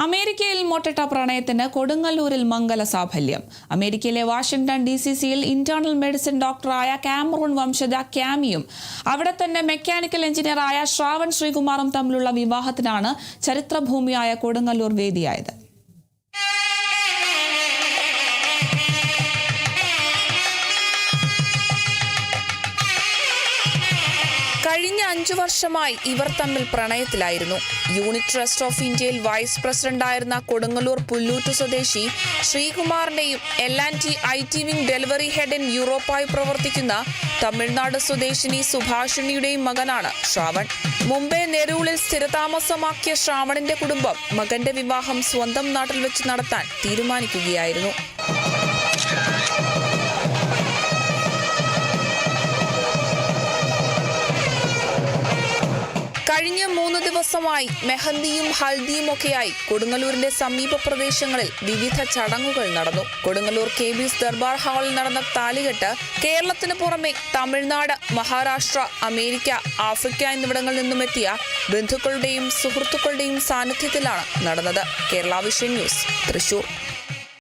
അമേരിക്കയിൽ മൊട്ടട്ട പ്രണയത്തിന് കൊടുങ്ങല്ലൂരിൽ മംഗല സാഫല്യം. അമേരിക്കയിലെ വാഷിംഗ്ടൺ DC-യിൽ ഇന്റേണൽ മെഡിസിൻ ഡോക്ടറായ കാമറൂൺ വംശജ ക്യാമിയും അവിടെ തന്നെ മെക്കാനിക്കൽ എഞ്ചിനീയറായ ശ്രാവൺ ശ്രീകുമാറും തമ്മിലുള്ള വിവാഹത്തിനാണ് ചരിത്രഭൂമിയായ കൊടുങ്ങല്ലൂർ വേദിയായത്. കഴിഞ്ഞ 5 വർഷമായി ഇവർ തമ്മിൽ പ്രണയത്തിലായിരുന്നു. യൂണിറ്റ് ട്രസ്റ്റ് ഓഫ് ഇന്ത്യയിൽ വൈസ് പ്രസിഡന്റായിരുന്ന കൊടുങ്ങല്ലൂർ പുല്ലൂറ്റു സ്വദേശി ശ്രീകുമാറിന്റെയും L&T IT wing delivery head in യൂറോപ്പായി പ്രവർത്തിക്കുന്ന തമിഴ്നാട് സ്വദേശിനി സുഭാഷിണിയുടെയും മകനാണ് ശ്രാവൺ. മുംബൈ നെരൂളിൽ സ്ഥിരതാമസമാക്കിയ ശ്രാവണിന്റെ കുടുംബം മകന്റെ വിവാഹം സ്വന്തം നാട്ടിൽ വെച്ച് നടത്താൻ തീരുമാനിക്കുകയായിരുന്നു. കഴിഞ്ഞ 3 ദിവസമായി മെഹന്തിയും ഹൽദിയും ഒക്കെയായി കൊടുങ്ങല്ലൂരിന്റെ സമീപ പ്രദേശങ്ങളിൽ വിവിധ ചടങ്ങുകൾ നടന്നു. കൊടുങ്ങല്ലൂർ KB's ദർബാർ ഹാളിൽ നടന്ന താലികെട്ട് കേരളത്തിന് പുറമെ തമിഴ്നാട്, മഹാരാഷ്ട്ര, അമേരിക്ക, ആഫ്രിക്ക എന്നിവിടങ്ങളിൽ നിന്നുമെത്തിയ ബന്ധുക്കളുടെയും സുഹൃത്തുക്കളുടെയും സാന്നിധ്യത്തിലാണ് നടന്നത്. Kerala vision news, Thrissur.